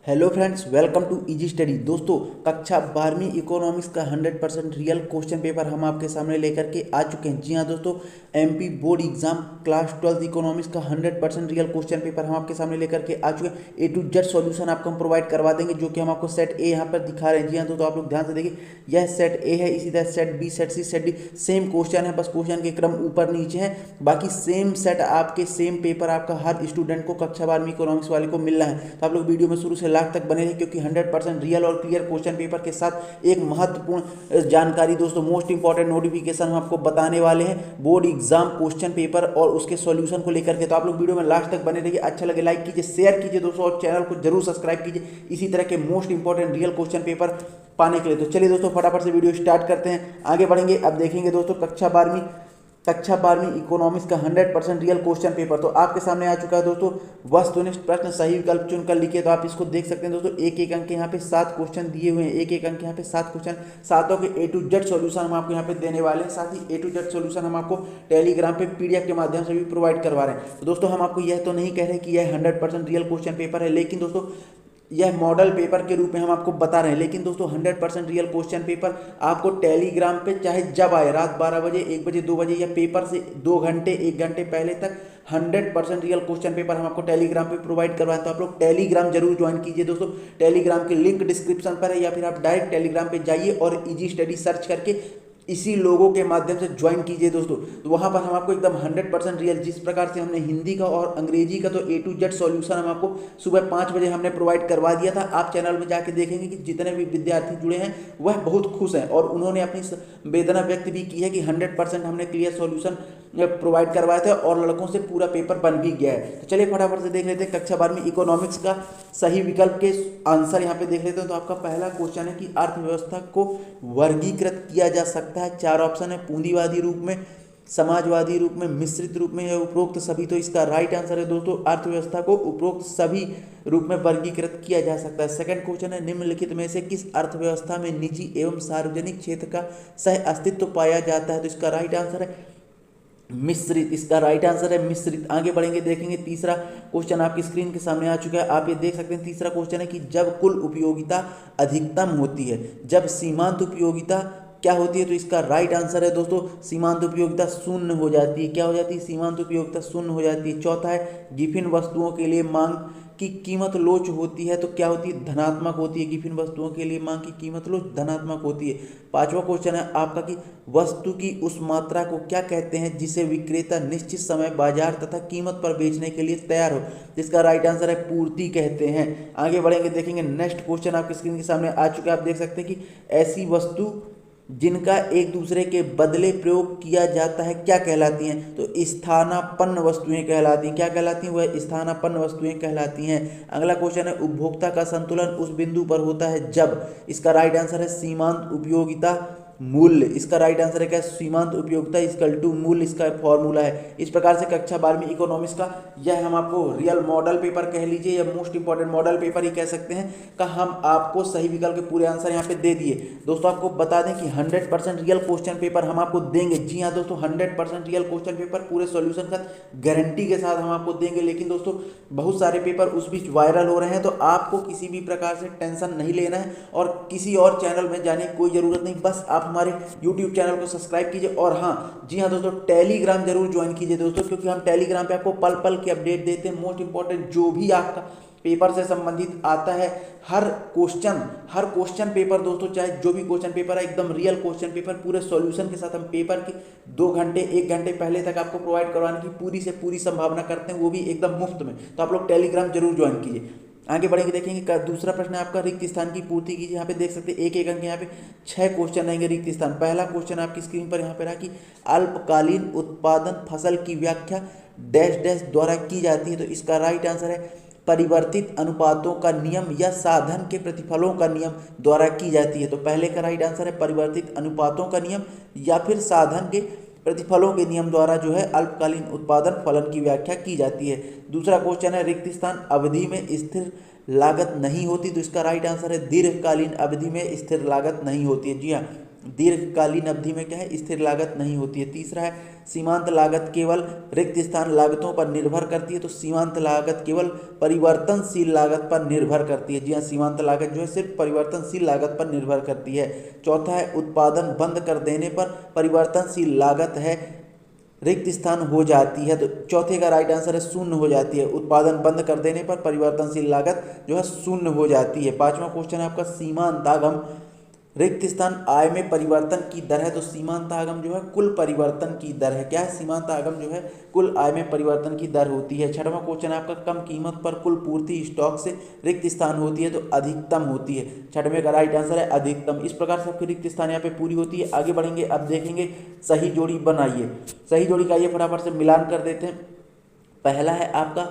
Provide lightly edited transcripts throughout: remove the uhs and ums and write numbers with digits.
Hello friends, welcome to easy study. दोस्तों, कक्षा 12वीं इकोनॉमिक्स का 100% रियल क्वेश्चन पेपर हम आपके सामने लेकर के आ चुके हैं। जी हाँ दोस्तों, MP board exam class 12 economics का 100% रियल क्वेश्चन पेपर हम आपके सामने लेकर के आ चुके हैं। ए टू जेड सॉल्यूशन आपको हम प्रोवाइड करवा देंगे, जो कि हम आपको सेट ए यहाँ पर दिखा रहे हैं। जी हाँ दोस्तों, आप लोग ध्यान से देखिए, यह सेट ए है, इसी तरह सेट बी, सेट सी, सेट डी सेम क्वेश्चन है, बस क्वेश्चन के क्रम ऊपर नीचे है। बाकी सेम सेट आपके सेम पेपर आपका हर स्टूडेंट को कक्षा 12वीं इकोनॉमिक्स वाले को मिलना है। तो आप लोग वीडियो में शुरू से लास्ट तक बने रहिए, क्योंकि 100% रियल और क्लियर क्वेश्चन पेपर के साथ एक महत्वपूर्ण जानकारी दोस्तों, मोस्ट इंपॉर्टेंट नोटिफिकेशन हम आपको बताने वाले हैं बोर्ड एग्जाम क्वेश्चन पेपर और उसके सॉल्यूशन को लेकर के। तो आप लोग वीडियो में लास्ट तक बने रहिए। अच्छा लगे लाइक कीजिए, शेयर कीजिए दोस्तों, और चैनल को जरूर सब्सक्राइब कीजिए इसी तरह के most important real question paper पाने के लिए। तो चलिए दोस्तों, फटाफट से वीडियो स्टार्ट करते हैं, आगे बढ़ेंगे। अब देखेंगे दोस्तों, कक्षा 12वीं इकोनॉमिक्स का 100% रियल क्वेश्चन पेपर तो आपके सामने आ चुका है दोस्तों। वस्तुनिष्ठ प्रश्न सही विकल्प चुनकर लिखिए। तो आप इसको देख सकते हैं दोस्तों, एक एक अंक के यहाँ पे 7 क्वेश्चन दिए हुए हैं, एक एक अंक के यहाँ पे 7 क्वेश्चन, सातों के ए टू जेड सॉल्यूशन हम आपको यहाँ पे देने वाले हैं। साथ ही ए टू जेड सॉल्यूशन हम आपको टेलीग्राम पे पीडीएफ के माध्यम से भी प्रोवाइड करवा रहे हैं। तो दोस्तों, हम आपको यह तो नहीं कह रहे कि यह 100% रियल क्वेश्चन पेपर है, लेकिन दोस्तों यह मॉडल पेपर के रूप में हम आपको बता रहे हैं। लेकिन दोस्तों 100% रियल क्वेश्चन पेपर आपको टेलीग्राम पे चाहे जब आए, रात 12 बजे, 1 बजे, 2 बजे, या पेपर से 2 घंटे 1 घंटे पहले तक 100% रियल क्वेश्चन पेपर हम आपको टेलीग्राम पे प्रोवाइड करवाएं। तो आप लोग टेलीग्राम जरूर ज्वाइन कीजिए दोस्तों। टेलीग्राम की लिंक डिस्क्रिप्शन पर है, या फिर आप डायरेक्ट टेलीग्राम पे जाइए और इजी स्टडी सर्च करके इसी लोगों के माध्यम से ज्वाइन कीजिए दोस्तों। तो वहाँ पर हम आपको एकदम 100% रियल, जिस प्रकार से हमने हिंदी का और अंग्रेजी का तो ए टू जेड सॉल्यूशन हम आपको सुबह 5 बजे हमने प्रोवाइड करवा दिया था। आप चैनल में जाके देखेंगे कि जितने भी विद्यार्थी जुड़े हैं वह बहुत खुश हैं, और उन्होंने अपनी वेदना व्यक्त भी की है कि 100% हमने क्लियर सॉल्यूशन प्रोवाइड करवाए थे और लड़कों से पूरा पेपर बन भी गया है। तो चलिए फटाफट से देख लेते हैं कक्षा 12वीं इकोनॉमिक्स का सही विकल्प के आंसर यहाँ पे देख लेते हैं। तो आपका पहला क्वेश्चन है कि अर्थव्यवस्था को वर्गीकृत किया जा सकता है। 4 ऑप्शन है, पूंजीवादी रूप में, समाजवादी रूप में, मिश्रित रूप में, या उपरोक्त सभी। तो इसका राइट आंसर है दोस्तों, अर्थव्यवस्था को उपरोक्त सभी रूप में वर्गीकृत किया जा सकता है। सेकंड क्वेश्चन है, निम्नलिखित में से किस अर्थव्यवस्था में निजी एवं सार्वजनिक क्षेत्र का सह अस्तित्व पाया जाता है। तो इसका राइट आंसर है मिश्रित। इसका राइट आंसर है मिश्रित। आगे बढ़ेंगे, देखेंगे तीसरा क्वेश्चन आपकी स्क्रीन के सामने आ चुका है, आप ये देख सकते हैं। तीसरा क्वेश्चन है कि जब कुल उपयोगिता अधिकतम होती है, जब सीमांत उपयोगिता क्या होती है। तो इसका राइट आंसर है दोस्तों, सीमांत उपयोगिता शून्य हो जाती है। क्या हो जाती है? सीमांत उपयोगिता शून्य हो जाती है। चौथा है, गिफिन वस्तुओं के लिए मांग की कीमत लोच होती है, तो क्या होती है? धनात्मक होती है। गिफिन वस्तुओं के लिए मांग की कीमत लोच धनात्मक होती है। पांचवा क्वेश्चन है आपका कि वस्तु की उस मात्रा को क्या कहते हैं जिसे विक्रेता निश्चित समय बाजार तथा कीमत पर बेचने के लिए तैयार हो। जिसका राइट आंसर है पूर्ति कहते हैं। आगे बढ़ेंगे, देखेंगे नेक्स्ट क्वेश्चन आपकी स्क्रीन के सामने आ चुका है, आप देख सकते हैं कि ऐसी वस्तु जिनका एक दूसरे के बदले प्रयोग किया जाता है क्या कहलाती हैं। तो स्थानापन्न वस्तुएं कहलाती हैं। क्या कहलाती हैं? वह स्थानापन्न वस्तुएं कहलाती हैं। अगला क्वेश्चन है, उपभोक्ता का संतुलन उस बिंदु पर होता है जब। इसका राइट आंसर है सीमांत उपयोगिता मूल्य। इसका राइट आंसर है क्या? सीमांत उपयोगिता इक्वल टू मूल्य, इसका फॉर्मूला है। इस प्रकार से कक्षा 12वीं इकोनॉमिक्स का यह हम आपको रियल मॉडल पेपर कह लीजिए, या मोस्ट इंपॉर्टेंट मॉडल पेपर ही कह सकते हैं, का हम आपको सही विकल्प के पूरे आंसर यहाँ पे दे दिए। दोस्तों, आपको बता दें कि 100% रियल क्वेश्चन पेपर हम आपको देंगे। जी हाँ दोस्तों, 100% रियल क्वेश्चन पेपर पूरे सोल्यूशन का गारंटी के साथ हम आपको देंगे। लेकिन दोस्तों, बहुत सारे पेपर उस बीच वायरल हो रहे हैं, तो आपको किसी भी प्रकार से टेंशन नहीं लेना है और किसी और चैनल में जाने की कोई जरूरत नहीं। बस आप हमारे YouTube चैनल को सब्सक्राइब कीजिए, और हाँ जी हाँ दोस्तों, टेलीग्राम जरूर ज्वाइन कीजिए दोस्तों, क्योंकि हम टेलीग्राम पे आपको पल पल की अपडेट देते हैं। मोस्ट इंपॉर्टेंट जो भी आपका पेपर से संबंधित आता है, हर क्वेश्चन पेपर दोस्तों, चाहे जो भी क्वेश्चन पेपर है, एकदम रियल क्वेश्चन पेपर पूरे सॉल्यूशन के साथ हम पेपर के 2 घंटे 1 घंटे पहले तक आपको प्रोवाइड करवाने की पूरी से पूरी संभावना करते हैं, वो भी एकदम मुफ्त में। तो आप लोग टेलीग्राम जरूर ज्वाइन कीजिए। आगे बढ़ेंगे, देखेंगे दूसरा प्रश्न है आपका, रिक्त स्थान की पूर्ति कीजिए। यहाँ पे देख सकते हैं एक एक अंक, यहाँ पे 6 क्वेश्चन रहेंगे रिक्त स्थान। पहला क्वेश्चन आपकी स्क्रीन पर यहाँ पे रहा कि अल्पकालीन उत्पादन फसल की व्याख्या डैश डैश द्वारा की जाती है। तो इसका राइट आंसर है परिवर्तित अनुपातों का नियम या साधन के प्रतिफलों का नियम द्वारा की जाती है। तो पहले का राइट आंसर है परिवर्तित अनुपातों का नियम या फिर साधन के प्रतिफलों के नियम द्वारा जो है अल्पकालीन उत्पादन फलन की व्याख्या की जाती है। दूसरा क्वेश्चन है, रिक्त स्थान अवधि में स्थिर लागत नहीं होती। तो इसका राइट आंसर है दीर्घकालीन अवधि में स्थिर लागत नहीं होती है। जी हाँ, दीर्घकालीन अवधि में क्या है, स्थिर लागत नहीं होती है। तीसरा है सीमांत लागत केवल रिक्त स्थान लागतों पर निर्भर करती है, तो सीमांत लागत केवल परिवर्तनशील लागत पर निर्भर करती है। जी हाँ, सीमांत लागत जो है सिर्फ परिवर्तनशील लागत पर निर्भर करती है। चौथा है उत्पादन बंद कर देने पर परिवर्तनशील लागत है रिक्त स्थान हो जाती है, तो चौथे का राइट आंसर है शून्य हो जाती है। उत्पादन बंद कर देने पर परिवर्तनशील लागत जो है शून्य हो जाती है। पांचवा क्वेश्चन है आपका सीमांतागम रिक्त स्थान आय में परिवर्तन की दर है, तो सीमांतागम जो है कुल परिवर्तन की दर है। क्या है, सीमांतागम जो है कुल आय में परिवर्तन की दर होती है। छठवां क्वेश्चन है आपका कम कीमत पर कुल पूर्ति स्टॉक से रिक्त स्थान होती है, तो अधिकतम होती है। छठवें का राइट आंसर है अधिकतम। इस प्रकार से आपकी रिक्त स्थान यहाँ पे पूरी होती है। आगे बढ़ेंगे, अब देखेंगे सही जोड़ी बनाइए। सही जोड़ी का ये फटाफट से मिलान कर देते हैं। पहला है आपका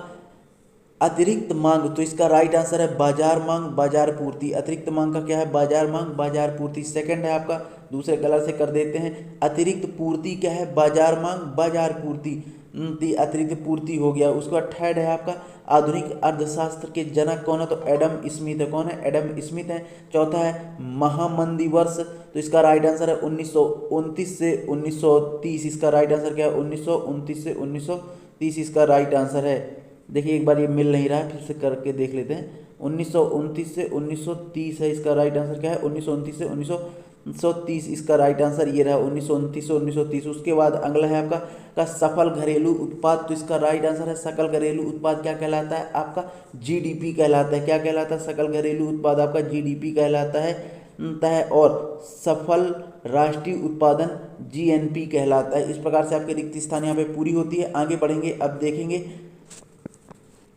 अतिरिक्त मांग, तो इसका राइट आंसर है बाजार मांग बाजार पूर्ति। अतिरिक्त मांग का क्या है, बाजार मांग बाजार पूर्ति। सेकंड है आपका, दूसरे कलर से कर देते हैं, अतिरिक्त पूर्ति क्या है, बाजार मांग बाजार पूर्ति। अतिरिक्त पूर्ति हो गया। उसके बाद थर्ड है आपका आधुनिक अर्थशास्त्र के जनक कौन है, तो एडम स्मिथ है। कौन है, एडम स्मिथ है। चौथा है महामंदी वर्ष, तो इसका राइट आंसर है 1929 से 1930। इसका राइट आंसर क्या है, 1929 से 1930 इसका राइट आंसर है। देखिए एक बार ये मिल नहीं रहा है, फिर से करके देख लेते हैं। 1929 से 1930 है, इसका राइट आंसर क्या है, 1929 से 1930 इसका राइट आंसर ये रहा, 1929 से 1930। उसके बाद अगला है आपका सफल घरेलू उत्पाद, तो इसका राइट आंसर है सकल घरेलू उत्पाद क्या कहलाता है, आपका जीडीपी कहलाता है। क्या कहलाता है, सकल घरेलू उत्पाद आपका जीडीपी कहलाता है। और सफल राष्ट्रीय उत्पादन जीएनपी कहलाता है। इस प्रकार से आपके रिक्त स्थान यहाँ पे पूरी होती है। आगे बढ़ेंगे, अब देखेंगे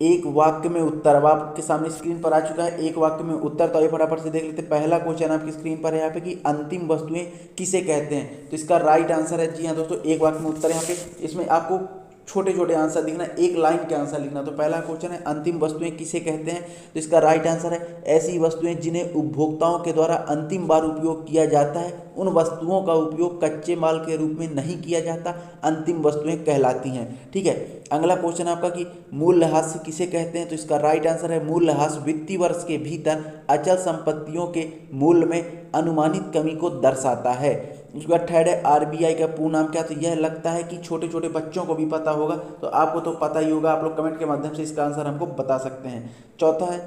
एक वाक्य में उत्तर। अब आपके सामने स्क्रीन पर आ चुका है एक वाक्य में उत्तर, तो आइए फटाफट से देख लेते हैं। पहला क्वेश्चन आपकी स्क्रीन पर है यहाँ पे कि अंतिम वस्तुएं किसे कहते हैं, तो इसका राइट आंसर है, जी हाँ दोस्तों, एक वाक्य में उत्तर। यहाँ पे इसमें आपको छोटे छोटे आंसर लिखना, एक लाइन के आंसर लिखना। तो पहला क्वेश्चन है अंतिम वस्तुएं किसे कहते हैं, तो इसका राइट आंसर है ऐसी वस्तुएं जिन्हें उपभोक्ताओं के द्वारा अंतिम बार उपयोग किया जाता है, उन वस्तुओं का उपयोग कच्चे माल के रूप में नहीं किया जाता, अंतिम वस्तुएं कहलाती हैं। ठीक है, अगला क्वेश्चन आपका कि मूल्यह्रास किसे कहते हैं, तो इसका राइट आंसर है मूल्यह्रास वित्तीय वर्ष के भीतर अचल संपत्तियों के मूल्य में अनुमानित कमी को दर्शाता है। उसके बाद थर्ड है आरबीआई का पूर्ण नाम क्या, तो यह लगता है कि छोटे छोटे बच्चों को भी पता होगा, तो आपको तो पता ही होगा, आप लोग कमेंट के माध्यम से इसका आंसर हमको बता सकते हैं। चौथा है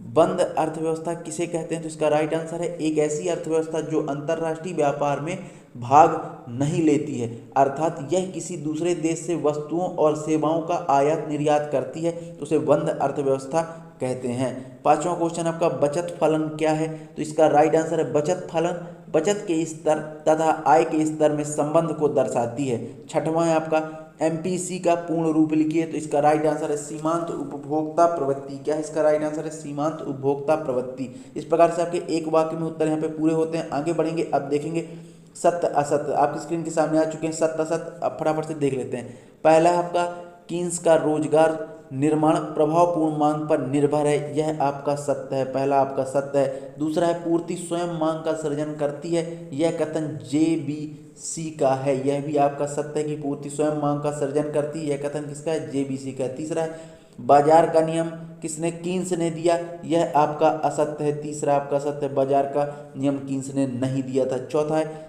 बंद अर्थव्यवस्था किसे कहते हैं, तो इसका राइट आंसर है एक ऐसी अर्थव्यवस्था जो अंतर्राष्ट्रीय व्यापार में भाग नहीं लेती है, अर्थात यह किसी दूसरे देश से वस्तुओं और सेवाओं का आयात निर्यात करती है, तो उसे बंद अर्थव्यवस्था कहते हैं। पांचवा क्वेश्चन आपका बचत फलन क्या है, तो इसका राइट आंसर है बचत फलन बचत के स्तर तथा आय के स्तर में संबंध को दर्शाती है। छठवां है आपका एमपीसी का पूर्ण रूप लिखिए, तो इसका राइट आंसर है सीमांत उपभोक्ता प्रवृत्ति। क्या है, इसका राइट आंसर है सीमांत उपभोक्ता प्रवृत्ति। इस प्रकार से आपके एक वाक्य में उत्तर यहाँ पे पूरे होते हैं। आगे बढ़ेंगे, अब देखेंगे सत्य असत्य। आपकी स्क्रीन के सामने आ चुके हैं सत्य असत्य, अब फटाफट से देख लेते हैं। पहला है आपका कीन्स का रोजगार निर्माण प्रभावपूर्ण मांग पर निर्भर है, यह आपका सत्य है, पहला आपका सत्य है। दूसरा है पूर्ति स्वयं मांग का सृजन करती है, यह कथन जेबीसी का है, यह भी आपका सत्य है कि पूर्ति स्वयं मांग का सृजन करती है, यह कथन किसका है, जेबीसी का है। तीसरा है बाजार का नियम किसने, कीन्स ने दिया, यह आपका असत्य है, तीसरा आपका सत्य है, बाजार का नियम कीन्स ने नहीं दिया था। चौथा है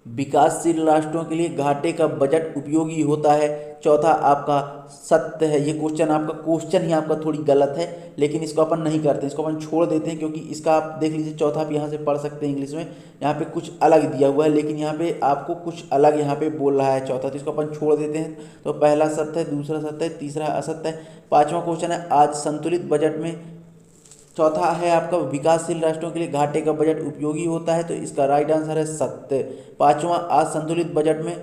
विकासशील राष्ट्रों के लिए घाटे का बजट उपयोगी होता है, चौथा आपका सत्य है। ये क्वेश्चन ही आपका थोड़ी गलत है, लेकिन इसको अपन नहीं करते, इसको अपन छोड़ देते हैं, क्योंकि इसका आप देख लीजिए चौथा आप यहाँ से पढ़ सकते हैं इंग्लिश में, यहाँ पे कुछ अलग दिया हुआ है, लेकिन यहाँ पे आपको कुछ अलग यहाँ पे बोल रहा है चौथा, तो इसको अपन छोड़ देते हैं। तो पहला सत्य है, दूसरा सत्य है, तीसरा असत्य है। पाँचवा क्वेश्चन है आज संतुलित बजट में, चौथा है आपका विकासशील राष्ट्रों के लिए घाटे का बजट उपयोगी होता है, तो इसका राइट आंसर है सत्य। पांचवा आज संतुलित बजट में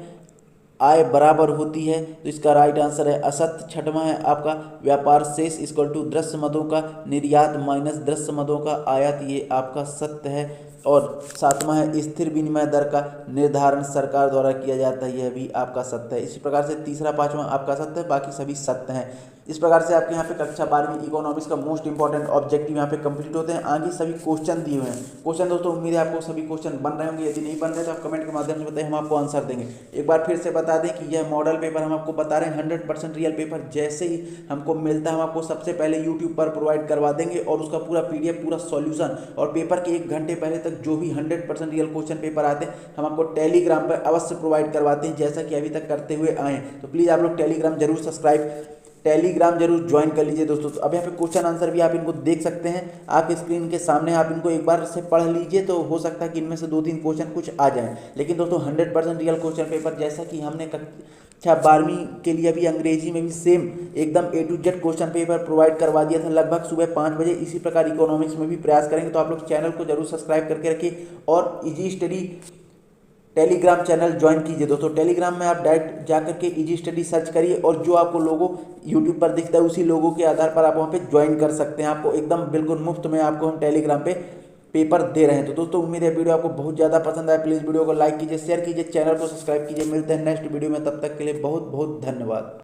आय बराबर होती है, तो इसका राइट आंसर है असत्य। छठवां है आपका व्यापार शेष इक्वल टू दृश्य मदों का निर्यात माइनस दृश्य मदों का आयात, ये आपका सत्य है। और सातवां है स्थिर विनिमय दर का निर्धारण सरकार द्वारा किया जाता है, यह भी आपका सत्य है। इसी प्रकार से तीसरा पांचवा आपका सत्य है, बाकी सभी सत्य हैं। इस प्रकार से आपके यहाँ पे कक्षा 12वीं इकोनॉमिक्स का मोस्ट इंपॉर्टेंट ऑब्जेक्टिव यहाँ पे कंप्लीट होते हैं। आगे सभी क्वेश्चन दिए हुए हैं। क्वेश्चन दोस्तों उम्मीद है आपको सभी क्वेश्चन बन रहे होंगे, यदि नहीं बन रहे तो आप कमेंट के माध्यम से बताइए, हम आपको आंसर देंगे। एक बार फिर से बता दें कि यह मॉडल पेपर हम आपको बता रहे हैं 100% रियल पेपर जैसे ही हमको मिलता है हम आपको सबसे पहले यूट्यूब पर प्रोवाइड करवा देंगे, और उसका पूरा PDF पूरा सॉल्यूशन और पेपर के 1 घंटे पहले तक जो भी 100% रियल क्वेश्चन पेपर आते हैं हम आपको टेलीग्राम पर अवश्य प्रोवाइड करवाते हैं, जैसा कि अभी तक करते हुए आए हैं। तो प्लीज़ आप लोग टेलीग्राम जरूर ज्वाइन कर लीजिए दोस्तों। तो अब यहाँ पे क्वेश्चन आंसर भी आप इनको देख सकते हैं, आपके स्क्रीन के सामने, आप इनको एक बार से पढ़ लीजिए तो हो सकता है कि इनमें से 2-3 क्वेश्चन कुछ आ जाएं। लेकिन दोस्तों 100% रियल क्वेश्चन पेपर जैसा कि हमने कक्षा 12वीं के लिए अभी अंग्रेजी में भी सेम एकदम A to Z question paper provide करवा दिया था लगभग सुबह 5 बजे। इसी प्रकार इकोनॉमिक्स में भी प्रयास करेंगे। तो आप लोग चैनल को जरूर सब्सक्राइब करके रखिए और easy study Telegram channel join कीजिए दोस्तों। टेलीग्राम में आप डायरेक्ट जाकर के इजी स्टडी सर्च करिए और जो आपको लोगो यूट्यूब पर दिखता है उसी लोगों के आधार पर आप वहाँ पे ज्वाइन कर सकते हैं। आपको एकदम बिल्कुल मुफ्त में आपको हम टेलीग्राम पे पेपर दे रहे हैं। तो दोस्तों उम्मीद है वीडियो आपको बहुत ज़्यादा पसंद आए। प्लीज़ वीडियो को लाइक कीजिए, शेयर कीजिए, चैनल को सब्सक्राइब कीजिए। मिलते हैं नेक्स्ट वीडियो में, तब तक के लिए बहुत बहुत धन्यवाद।